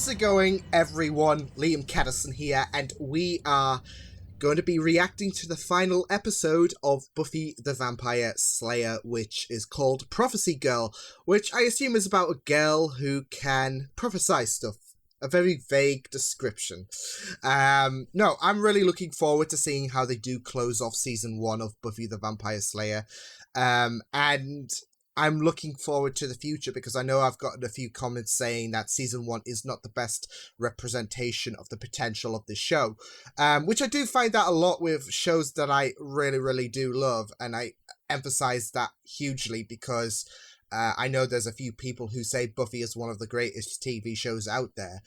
How's it going, everyone? Liam Catterson here, and we are going to be reacting to the final episode of Buffy the Vampire Slayer, which is called Prophecy Girl, which I assume is about a girl who can prophesy stuff. A very vague description. No, I'm really looking forward to seeing how they do close off season 1 of Buffy the Vampire Slayer. And I'm looking forward to the future because I know I've gotten a few comments saying that season 1 is not the best representation of the potential of the show. Which I do find that a lot with shows that I really, really do love. And I emphasize that hugely because I know there's a few people who say Buffy is one of the greatest TV shows out there.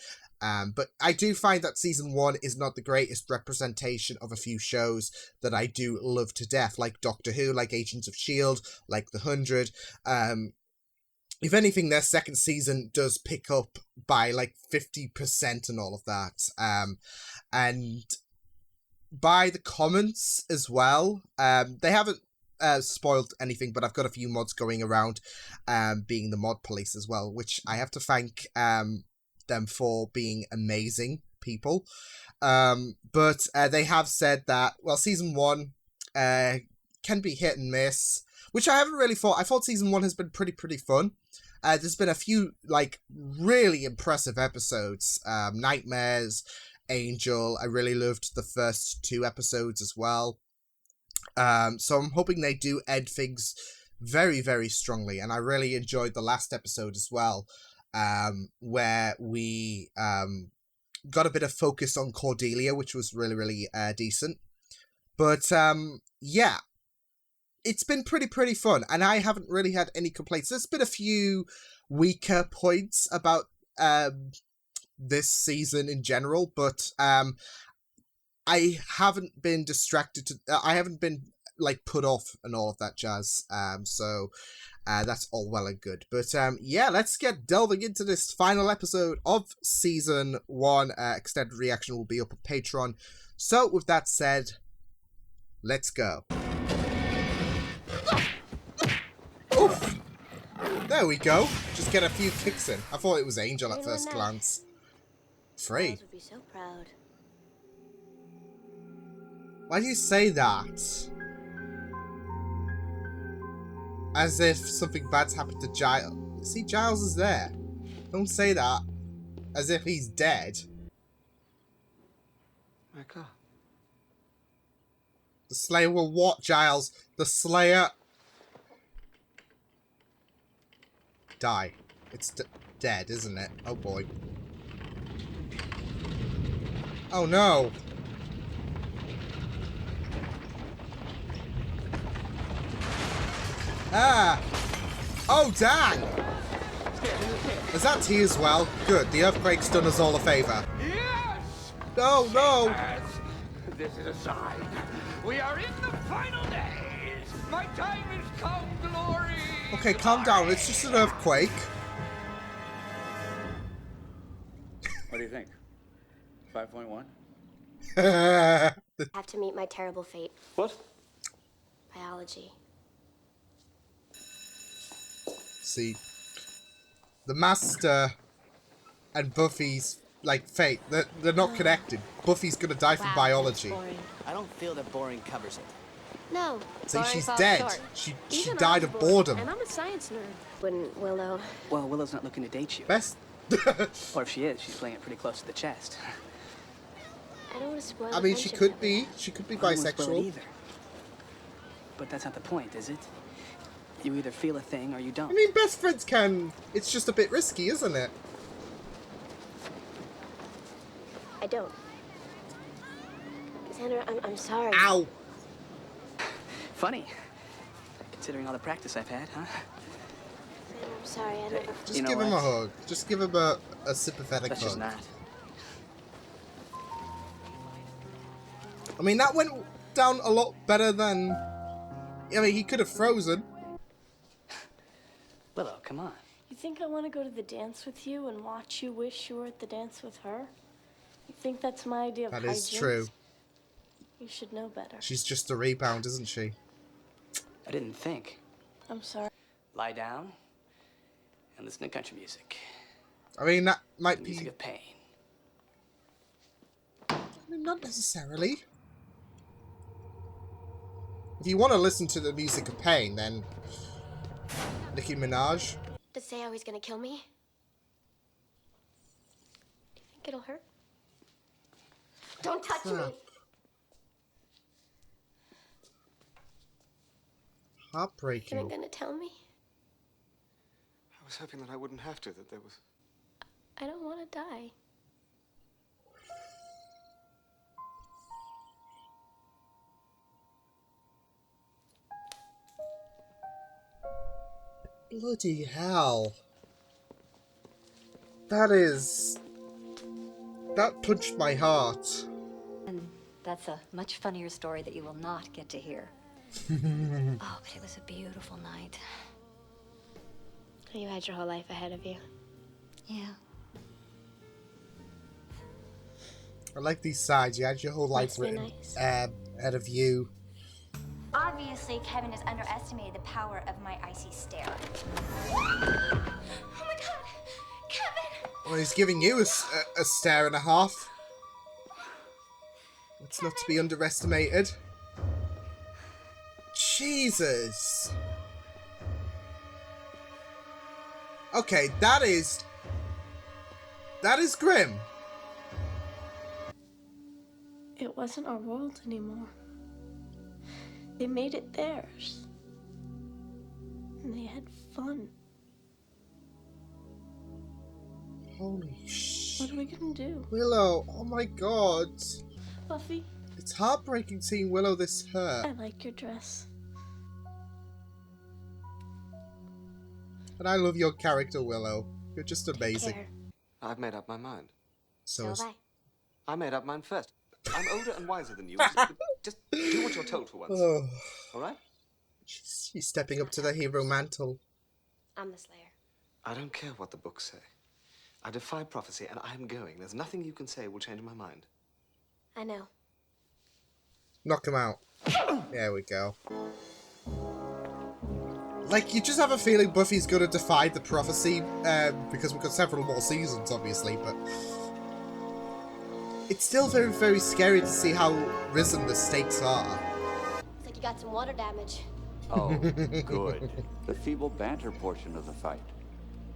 But I do find that season 1 is not the greatest representation of a few shows that I do love to death, like Doctor Who, like Agents of S.H.I.E.L.D., like The 100. If anything, their second season does pick up by like 50% and all of that. And by the comments as well, they haven't spoiled anything, but I've got a few mods going around, being the mod police as well, which I have to thank them for being amazing people. But they have said that, well, season 1 can be hit and miss, which I haven't really thought. I thought season 1 has been pretty fun. There's been a few like really impressive episodes. Nightmares, Angel. I really loved the first 2 episodes as well. So I'm hoping they do end things very, very strongly. And I really enjoyed the last episode as well, where we got a bit of focus on Cordelia, which was really, really decent. But yeah, it's been pretty fun. And I haven't really had any complaints. There's been a few weaker points about this season in general, but I haven't been distracted. I haven't been like put off and all of that jazz. So that's all well and good. But yeah, let's get delving into this final episode of season 1. Extended reaction will be up on Patreon. So with that said, let's go. Oof. There we go. Just get a few kicks in. I thought it was Angel at first glance. Free. Would be so proud. Why do you say that? As if something bad's happened to Giles. See, Giles is there. Don't say that. As if he's dead. Micah. The Slayer will what, Giles? The Slayer... Die. It's dead, isn't it? Oh boy. Oh no. Ah! Oh, dang! Is that tea as well? Good, the earthquake's done us all a favour. Yes! No, no! Yes! This is a sign. We are in the final days. My time has come, glory. Okay, calm down. It's just an earthquake. What do you think? 5.1? I have to meet my terrible fate. What? Biology. See, the Master and Buffy's like fate, they're not connected. Buffy's gonna die from biology. I don't feel that boring covers it. No. See, boring she's falls dead. short. She Even died I'm of bored, boredom. And I'm a science nerd. Wouldn't Willow? Well, Willow's not looking to date you. Best. Or if she is, she's playing it pretty close to the chest. I don't want to spoil. I mean, she could be I don't wanna spoil it bisexual. either. But that's not the point, is it? You either feel a thing or you don't. I mean, best friends can. It's just a bit risky, isn't it? I don't. Cassandra, I'm sorry. Ow! Funny. Considering all the practice I've had, huh? Cassandra, I'm sorry. I never. Just You know give him a what? hug. Just give him a sympathetic That's hug. just not. I mean, that went down a lot better than... I mean, he could have frozen. Willow, come on. You think I want to go to the dance with you and watch you wish you were at the dance with her? You think that's my idea of That hijinks? is true. You should know better. She's just a rebound, isn't she? I didn't think. I'm sorry. Lie down and listen to country music. I mean, that might be... Music of pain. I mean, not necessarily. If you want to listen to the music of pain, then... Nicki Minaj. To say how he's gonna kill me? Do you think it'll hurt? Don't touch me! Heartbreaking. You're gonna tell me? I was hoping that I wouldn't have to, that there was... I don't want to die. Bloody hell. That punched my heart. And that's a much funnier story that you will not get to hear. Oh, but it was a beautiful night. You had your whole life ahead of you. Yeah. I like these sides. You had your whole life Must be written nice. ahead of you. Obviously, Kevin has underestimated the power of my icy stare. Oh my god! Kevin! Well, he's giving you a stare and a half. It's not to be underestimated. Jesus. Okay, that is grim. It wasn't our world anymore. They made it theirs. And they had fun. Holy What shit. are we gonna do? Willow, oh my god. Buffy, It's heartbreaking seeing Willow this hurt. I like your dress. And I love your character, Willow. You're just Take amazing. care. I've made up my mind. So So is... have I. I made up mine first. I'm older and wiser than you. Just do what you're told for once. Oh, All right? she's stepping up to the hero mantle. I'm the Slayer. I don't care what the books say. I defy prophecy, and I'm going. There's nothing you can say will change my mind. I know. Knock him out. There we go. Like, you just have a feeling Buffy's gonna defy the prophecy, because we've got several more seasons, obviously, but... It's still very, very scary to see how risen the stakes are. Looks like you got some water damage. Oh, good. The feeble banter portion of the fight.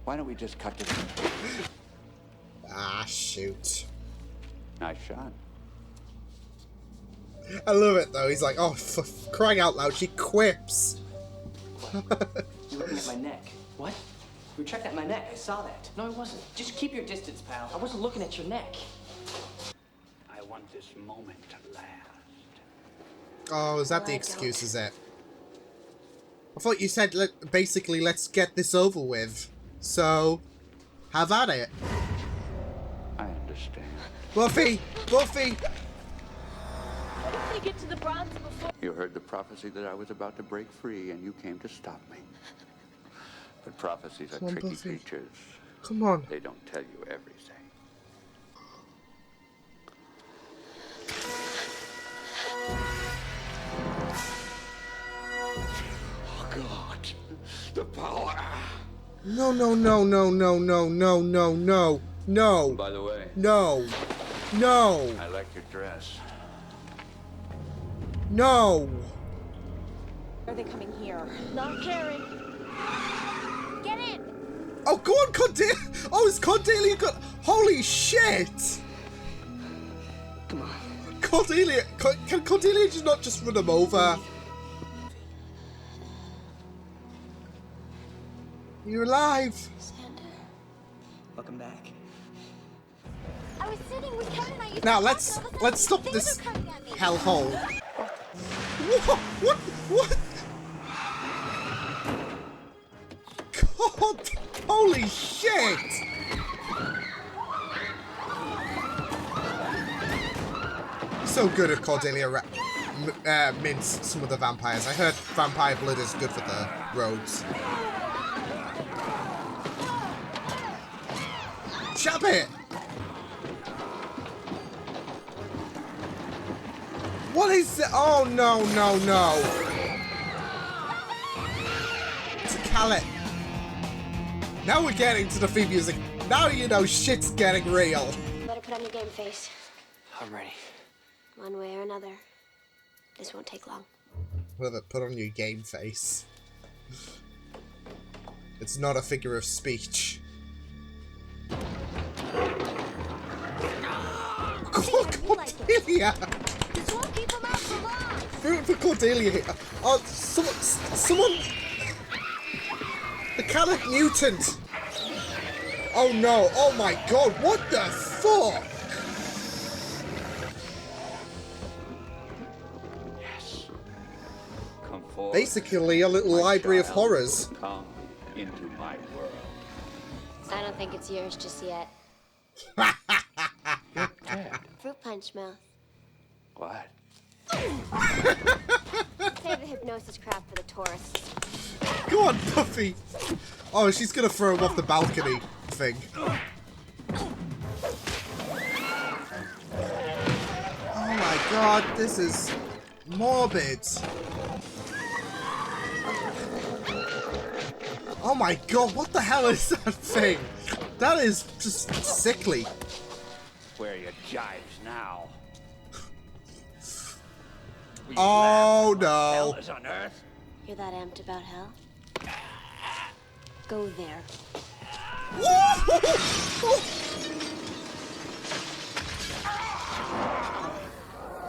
Why don't we just cut to the... Ah, shoot. Nice shot. I love it, though. He's like, oh, for crying out loud, she quips. You're looking at my neck. What? You were checking at my neck. I saw that. No, I wasn't. Just keep your distance, pal. I wasn't looking at your neck. I want this moment to last. Oh, is that the excuse, is it? I thought you said, basically, let's get this over with. So, have at it. I understand. Buffy! Buffy! What if they get to the bronze before? You heard the prophecy that I was about to break free, and you came to stop me. But prophecies are Come on, tricky Buffy. creatures. Come on. They don't tell you everything. Oh, God. The power. No, no, no, no, no, no, no, no, no, no, By the way, no, no, I like your dress. no. Are they coming here? Not Carrie. Get in! Oh, go on, Cordelia. Oh, it's Cordelia got... Holy shit. Come on. Cordelia. Can Cordelia just not just run him over? You're alive. Xander. Welcome back. I was sitting with Kevin and I used Now to let's talk, and all of a sudden stop these this things are coming at me. hellhole. What? God! Holy shit! So good at Cordelia mince some of the vampires. I heard vampire blood is good for the roads. Chop it! What is it? Oh no, no, no! It's a Callet. Now we're getting to the theme music. Now you know shit's getting real. Better put on your game face. I'm ready. One way or another. This won't take long. Put on your game face. It's not a figure of speech. Cordelia! This won't keep him out for long. Root for Cordelia here. Oh, someone... The Cadet Mutant! Oh no, oh my god, what the fuck? Yes. Come forward. Basically a little My library of child. horrors. Come into my world. I don't think it's yours just yet. Fruit punch mouth. What? Save the hypnosis crap for the tourists. Go on, Buffy! Oh, she's gonna throw him off the balcony thing. Oh my god, this is morbid. Oh my god, what the hell is that thing? That is just sickly. Where are your jibes now? Oh Hell no. is on earth. You're that amped about hell? Go there.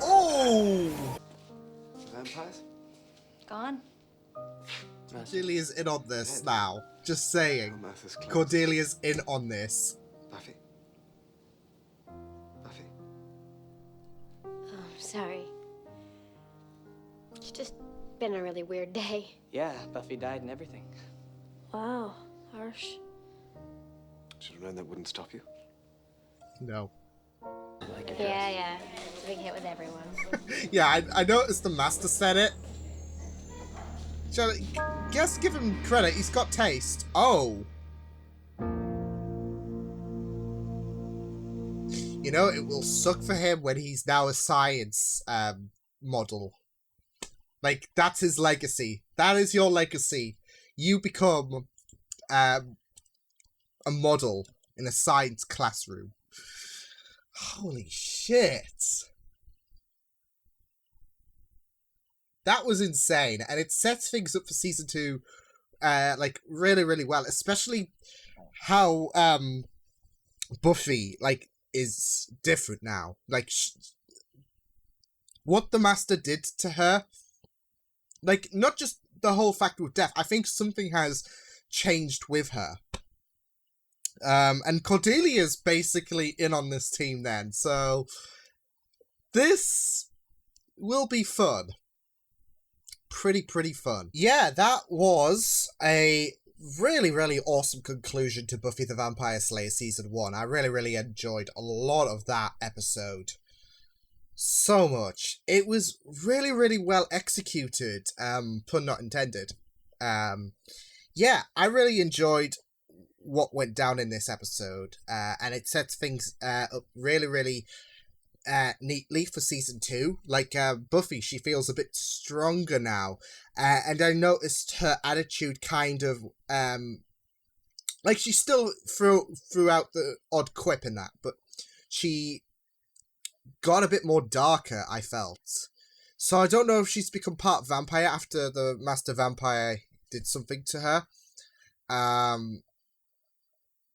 Oh! Vampires? Gone? Cordelia's in on this now. Just saying. Our mouth is closed. Cordelia's in on this. Buffy? Buffy? Oh, sorry. It's just been a really weird day. Yeah, Buffy died and everything. Wow, harsh. Should have known that wouldn't stop you. No. Yeah. It's a big hit with everyone. Yeah, I noticed the master said it. So, guess give him credit, he's got taste. Oh. You know, it will suck for him when he's now a science model. Like, that's his legacy. That is your legacy. You become a model in a science classroom. Holy shit. That was insane, and it sets things up for season 2, like, really, really well. Especially how, Buffy, like, is different now. Like, what the Master did to her, like, not just the whole fact with death, I think something has changed with her. And Cordelia's basically in on this team then, so this will be fun. Pretty fun. Yeah, that was a really, really awesome conclusion to Buffy the Vampire Slayer Season 1. I really enjoyed a lot of that episode. So much. It was really well executed, pun not intended. Yeah, I really enjoyed what went down in this episode, and it sets things up really neatly for season 2. Like, Buffy, she feels a bit stronger now, and I noticed her attitude kind of, like, she still threw out the odd quip in that, but she got a bit more darker, I felt. So I don't know if she's become part vampire after the Master Vampire did something to her.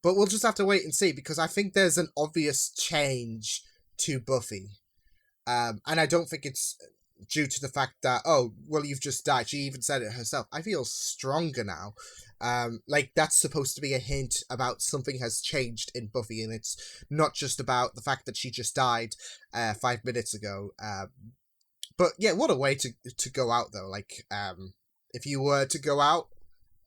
But we'll just have to wait and see, because I think there's an obvious change to Buffy. And I don't think it's due to the fact that, oh, well, you've just died. She even said it herself. I feel stronger now. Like, that's supposed to be a hint about something has changed in Buffy, and it's not just about the fact that she just died 5 minutes ago. But yeah, what a way to go out, though. Like, if you were to go out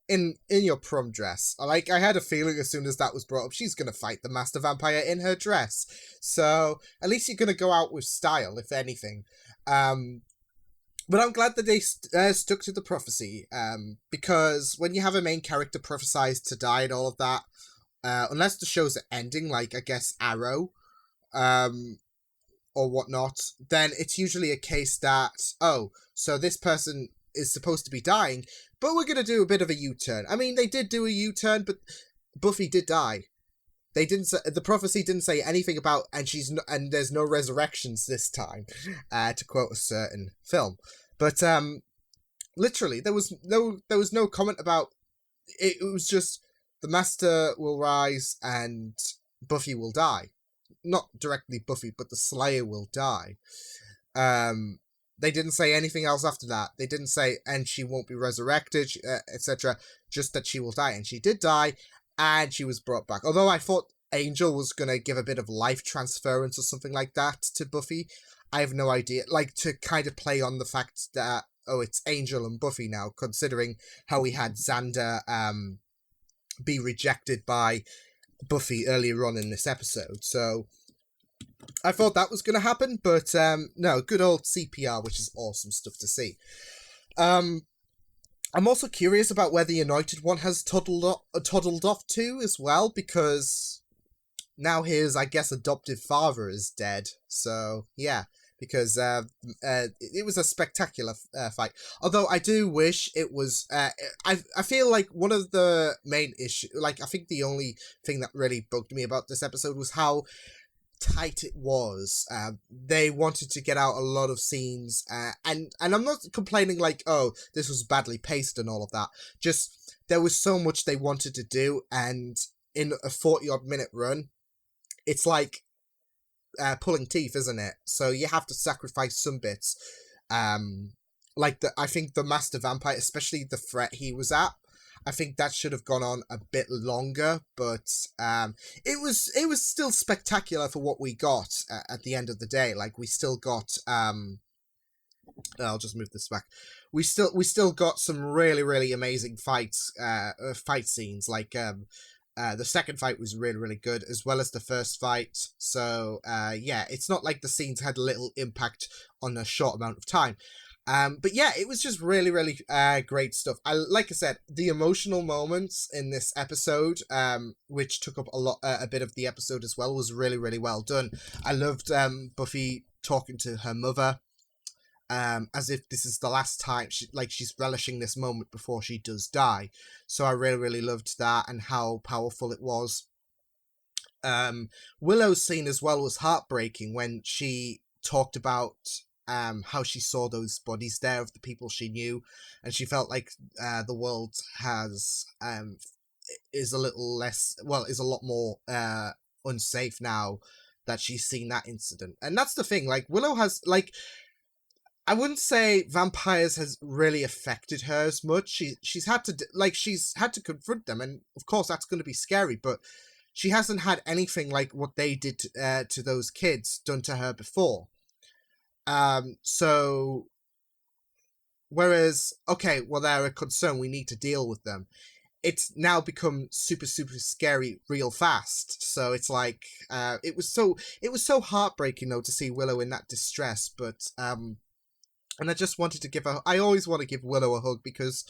in your prom dress, like, I had a feeling as soon as that was brought up, she's gonna fight the Master Vampire in her dress. So at least you're gonna go out with style, if anything. But I'm glad that they stuck to the prophecy, because when you have a main character prophesized to die and all of that, unless the show's ending, like, I guess, Arrow, or whatnot, then it's usually a case that, oh, so this person is supposed to be dying, but we're going to do a bit of a U-turn. I mean, they did do a U-turn, but Buffy did die. the prophecy didn't say anything about, and there's no resurrections this time, to quote a certain film. But literally, there was no comment about it. It was just the Master will rise and Buffy will die. Not directly Buffy, but the Slayer will die. They didn't say anything else after that. They didn't say, and she won't be resurrected, etc. Just that she will die. And she did die, and she was brought back. Although I thought Angel was going to give a bit of life transference or something like that to Buffy. I have no idea. Like, to kind of play on the fact that, oh, it's Angel and Buffy now, considering how we had Xander be rejected by Buffy earlier on in this episode. So I thought that was going to happen, but no, good old CPR, which is awesome stuff to see. I'm also curious about where the Anointed One has toddled off to as well, because now his, I guess, adoptive father is dead. So, yeah, because it was a spectacular fight. Although I do wish it was... I feel like one of the main issues... Like, I think the only thing that really bugged me about this episode was how tight it was. They wanted to get out a lot of scenes, and I'm not complaining like, oh, this was badly paced and all of that. Just, there was so much they wanted to do, and in a 40-odd minute run, it's like pulling teeth, isn't it? So you have to sacrifice some bits. Like, I think the Master Vampire, especially the threat he was at, I think that should have gone on a bit longer, but it was still spectacular for what we got at the end of the day. Like, we still got I'll just move this back. We still got some really, really amazing fight scenes. Like the second fight was really, really good, as well as the first fight. So yeah, it's not like the scenes had little impact on a short amount of time. But yeah, it was just really, really great stuff. Like I said, the emotional moments in this episode, which took up a bit of the episode as well, was really, really well done. I loved Buffy talking to her mother, as if this is the last time, she's relishing this moment before she does die. So I really, really loved that and how powerful it was. Willow's scene as well was heartbreaking when she talked about how she saw those bodies there of the people she knew, and she felt like the world is a lot more unsafe now that she's seen that incident. And that's the thing, like, Willow has, like, I wouldn't say vampires has really affected her as much. She's had to confront them, and of course that's going to be scary, but she hasn't had anything like what they did to those kids done to her before. So, whereas, okay, well, they're a concern, we need to deal with them. It's now become super, super scary real fast. So it's like, it was so heartbreaking, though, to see Willow in that distress, but, and I just wanted to I always want to give Willow a hug because,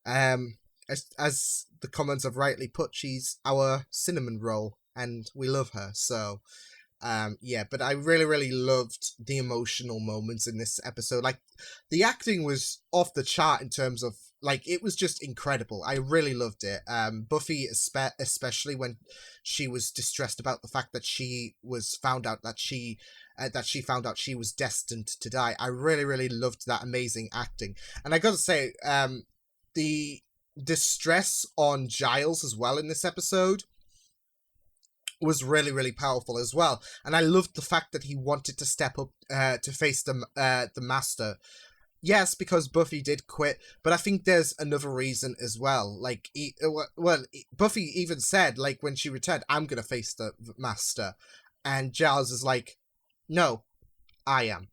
as the comments have rightly put, she's our cinnamon roll, and we love her, so... yeah, but I really, really loved the emotional moments in this episode. Like, the acting was off the chart in terms of, like, it was just incredible. I really loved it. Buffy, especially when she was distressed about the fact that she found out she was destined to die. I really, really loved that amazing acting. And I gotta say, the distress on Giles as well in this episode was really, really powerful as well. And I loved the fact that he wanted to step up to face the Master. Yes, because Buffy did quit, but I think there's another reason as well. Like, Buffy even said, like, when she returned, I'm gonna face the Master. And Giles is like, no, I am.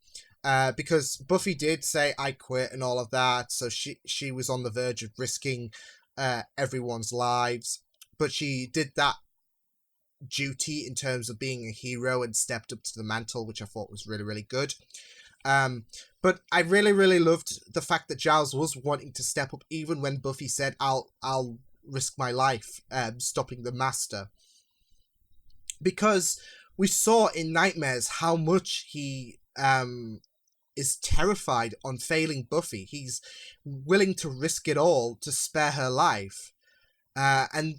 Because Buffy did say, I quit and all of that, so she was on the verge of risking everyone's lives. But she did that duty in terms of being a hero and stepped up to the mantle, which I thought was really, really good. But I really, really loved the fact that Giles was wanting to step up even when Buffy said, I'll risk my life stopping the Master. Because we saw in Nightmares how much he is terrified on failing Buffy. He's willing to risk it all to spare her life. And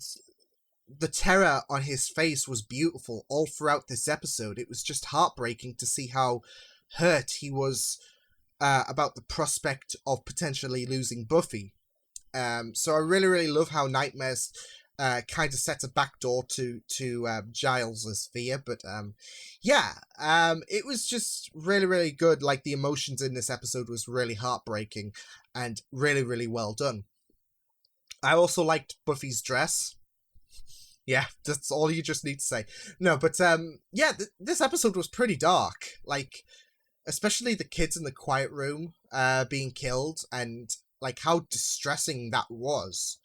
the terror on his face was beautiful all throughout this episode. It was just heartbreaking to see how hurt he was about the prospect of potentially losing Buffy. So I really, really love how Nightmares kind of sets a backdoor to Giles' fear. But it was just really, really good. Like, the emotions in this episode was really heartbreaking and really, really well done. I also liked Buffy's dress. Yeah, that's all you just need to say. No, but this episode was pretty dark. Like, especially the kids in the quiet room being killed, and like how distressing that was.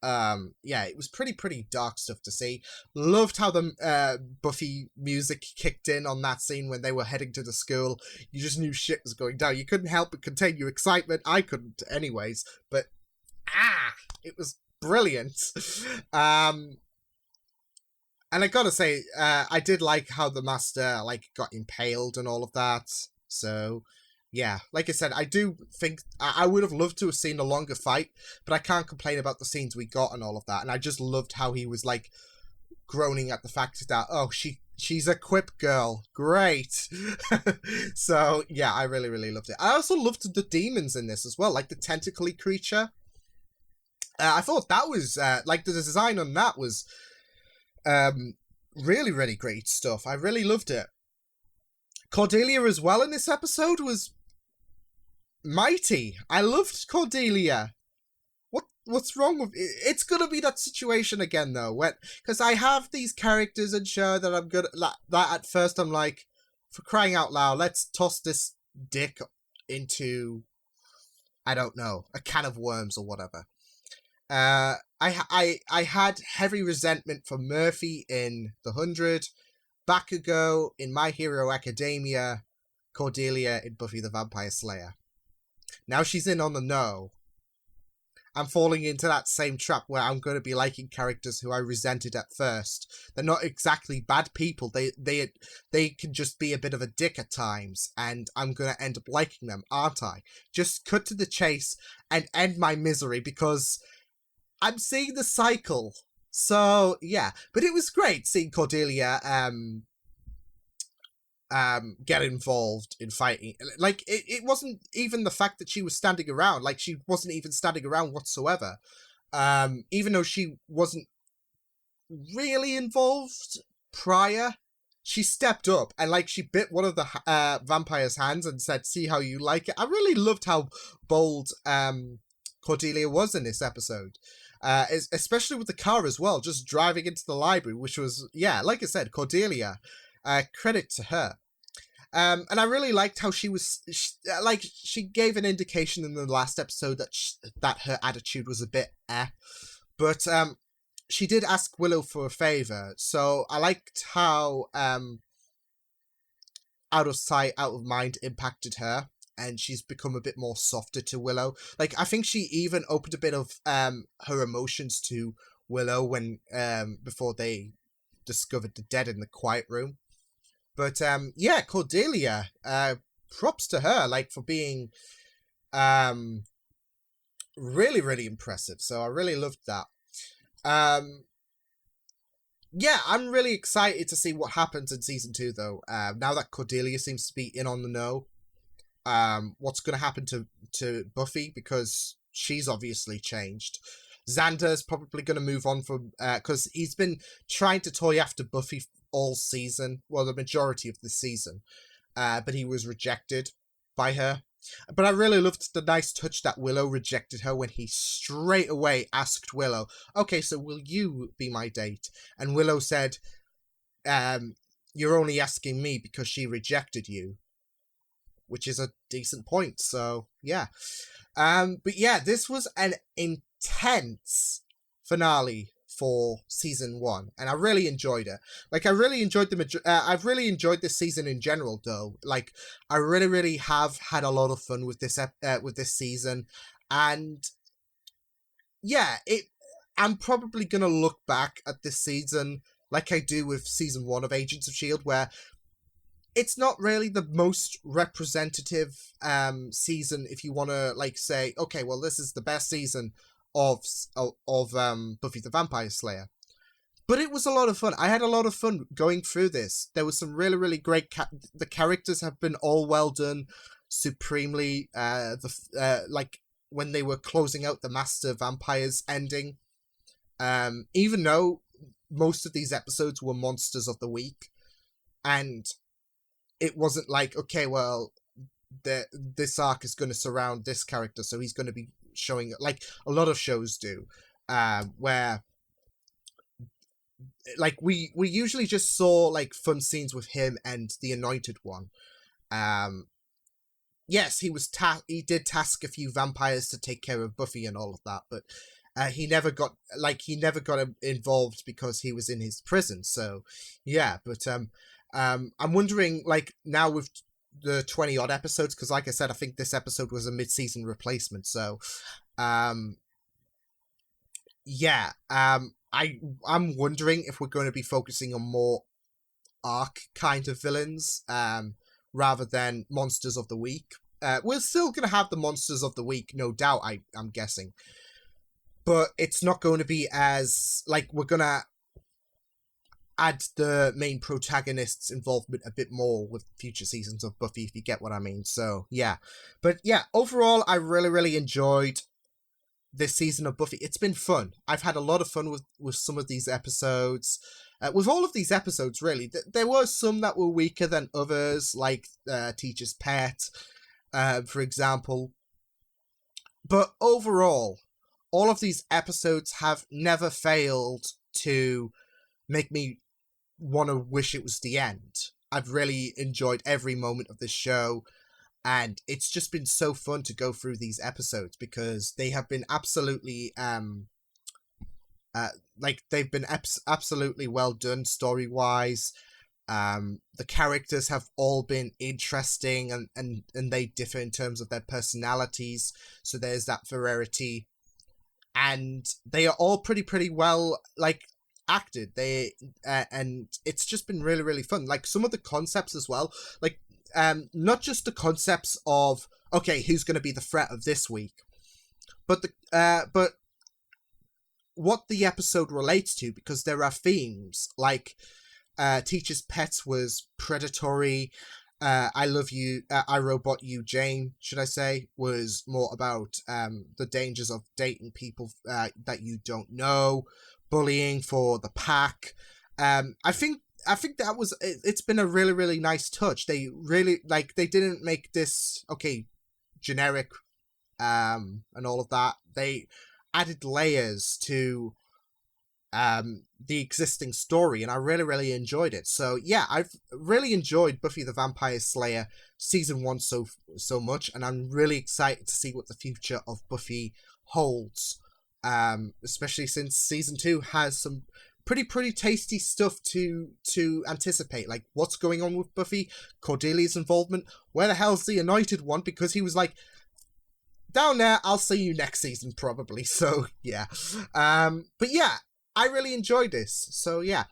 It was pretty dark stuff to see. Loved how the Buffy music kicked in on that scene when they were heading to the school. You just knew shit was going down. You couldn't help but contain your excitement. I couldn't anyways, but it was brilliant. And I gotta say, I did like how the Master, like, got impaled and all of that. So, yeah, like I said, I do think I would have loved to have seen a longer fight, but I can't complain about the scenes we got and all of that. And I just loved how he was, like, groaning at the fact that, oh, she's a quip girl. Great. So, yeah, I really, really loved it. I also loved the demons in this as well, like the tentacly creature. I thought that was, like, the design on that was really, really great stuff. I really loved it. Cordelia as well in this episode was mighty. I loved Cordelia. What's wrong with it? It's gonna be that situation again though, because I have these characters and show that I'm good that at first I'm like, for crying out loud, let's toss this dick into, I don't know, a can of worms or whatever. I had heavy resentment for Murphy in The 100, Bakugo in My Hero Academia, Cordelia in Buffy the Vampire Slayer. Now she's in on the no. I'm falling into that same trap where I'm going to be liking characters who I resented at first. They're not exactly bad people. They can just be a bit of a dick at times, and I'm going to end up liking them, aren't I? Just cut to the chase and end my misery, because I'm seeing the cycle. So, yeah. But it was great seeing Cordelia get involved in fighting. Like, it wasn't even the fact that she was standing around. Like, she wasn't even standing around whatsoever. Even though she wasn't really involved prior, she stepped up and, like, she bit one of the vampire's hands and said, "See how you like it." I really loved how bold Cordelia was in this episode. Especially with the car as well, just driving into the library, which was, yeah, like I said, Cordelia. Credit to her. And I really liked how she gave an indication in the last episode that her attitude was a bit but she did ask Willow for a favor, so I liked how out of sight, out of mind impacted her, and she's become a bit more softer to Willow. Like, I think she even opened a bit of her emotions to Willow when before they discovered the dead in the quiet room. But yeah, Cordelia, props to her, like, for being really, really impressive. So I really loved that. Yeah, I'm really excited to see what happens in season 2, though. Now that Cordelia seems to be in on the know, what's going to happen to Buffy, because she's obviously changed. Xander's probably going to move on from, because he's been trying to toy after Buffy all season, well, the majority of the season, but he was rejected by her. But I really loved the nice touch that Willow rejected her when he straight away asked Willow, "Okay, so will you be my date?" And Willow said, "You're only asking me because she rejected you," which is a decent point. So yeah, but yeah, this was an intense finale for season 1, and I really enjoyed it. Like, I really enjoyed I've really enjoyed this season in general, though. Like, I really, really have had a lot of fun with this season, and yeah, I'm probably gonna look back at this season like I do with season 1 of Agents of S.H.I.E.L.D., where it's not really the most representative season, if you want to, like, say, okay, well, this is the best season of Buffy the Vampire Slayer. But it was a lot of fun. I had a lot of fun going through this. There was some really, really great... the characters have been all well done, supremely. Like, when they were closing out the Master Vampires ending. Even though most of these episodes were Monsters of the Week. And it wasn't like, okay, well, this arc is going to surround this character, so he's going to be showing... Like, a lot of shows do. Where... Like, we usually just saw, like, fun scenes with him and the Anointed One. Yes, he did task a few vampires to take care of Buffy and all of that, but he never got involved because he was in his prison, so, yeah, but, I'm wondering, like, now with the 20-odd episodes, because, like I said, I think this episode was a mid-season replacement, so, yeah, I'm wondering if we're going to be focusing on more arc kind of villains, rather than Monsters of the Week. We're still going to have the Monsters of the Week, no doubt, I'm guessing. But it's not going to be as... Like, we're going to add the main protagonist's involvement a bit more with future seasons of Buffy, if you get what I mean. So, yeah. But, yeah, overall, I really, really enjoyed this season of Buffy. It's been fun. I've had a lot of fun with some of these episodes. With all of these episodes, really. There were some that were weaker than others, like Teacher's Pet, for example. But overall, all of these episodes have never failed to make me want to wish it was the end. I've really enjoyed every moment of this show. And it's just been so fun to go through these episodes because they have been absolutely, absolutely well done story-wise. The characters have all been interesting and they differ in terms of their personalities. So there's that variety. And they are all pretty well, like, acted. And it's just been really, really fun. Like, some of the concepts as well, like, not just the concepts of, okay, who's going to be the threat of this week, but what the episode relates to, because there are themes, like, Teacher's Pets was predatory, I Love You, I Robot You, Jane, should I say, was more about, the dangers of dating people, that you don't know, bullying for the pack. I think that was, it's been a really, really nice touch. They really, like, they didn't make this, okay, generic, and all of that. They added layers to, the existing story, and I really, really enjoyed it. So, yeah, I've really enjoyed Buffy the Vampire Slayer Season 1 so much, and I'm really excited to see what the future of Buffy holds, especially since Season 2 has some pretty tasty stuff to anticipate. Like, what's going on with Buffy, Cordelia's involvement, where the hell's the Anointed One, because he was like, down there, I'll see you next season, probably. So, yeah. But yeah, I really enjoyed this. So, yeah,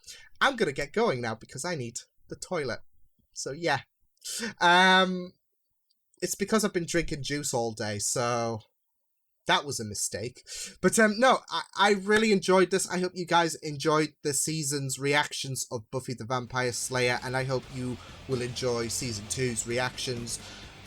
I'm gonna get going now, because I need the toilet. So, yeah. It's because I've been drinking juice all day, so... that was a mistake. But, no, I really enjoyed this. I hope you guys enjoyed the season's reactions of Buffy the Vampire Slayer, and I hope you will enjoy Season 2's reactions.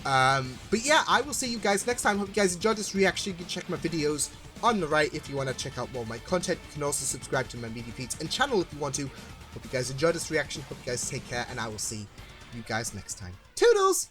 But yeah, I will see you guys next time. Hope you guys enjoyed this reaction. You can check my videos on the right if you want to check out more of my content. You can also subscribe to my media feeds and channel if you want to. Hope you guys enjoyed this reaction. Hope you guys take care, and I will see you guys next time. Toodles!